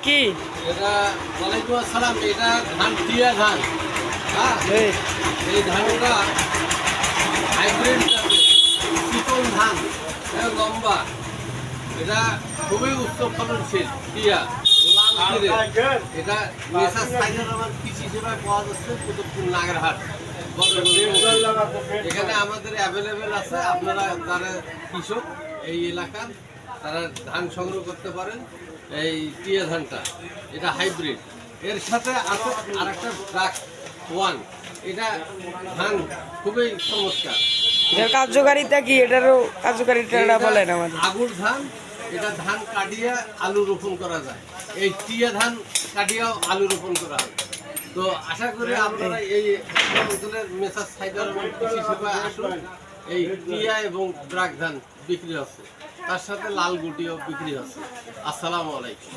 কি? এটা ওয়ালাইকুম আসসালাম। এটা ধান টিয়া ধান। হ্যাঁ, এই ধানটা হাইব্রিড চিকন ধান, লম্বা। এটা খুবই উচ্চ ফলনশীল টিয়া লাল ক্ষীরের। এটা মেসাজ সাইজের আমার কৃষি সেবায় পাওয়া যাচ্ছে কুতুবপুর নাগরহাট। এখানে আমাদের অ্যাভেলেবেল আছে। আপনারা যারা কৃষক এই এলাকার তারা ধান সংগ্রহ করতে পারেন। এই টিয়া ধানটা এটা হাইব্রিড, এর সাথে আছে আর একটা ব্ল্যাক ওয়ান। এটা ধান খুবই চমৎকার। এটার কার্যকারিতা কি? এটারও কার্যকারিতা বলেন আমাদের। আগুর ধান, এটা ধান কাটিয়ে আলু রোপণ করা যায়। এই টিয়া ধান কাটিয়েও আলু রোপণ করা হয়। তো আশা করি আপনারা এই অঞ্চলের মেসাজ সাইবার কৃষি সেবায় আসুন। এই টিয়া এবং ব্রাক ধান বিক্রি হচ্ছে, তার সাথে লাল গুটিও বিক্রি হচ্ছে। আসসালামু আলাইকুম।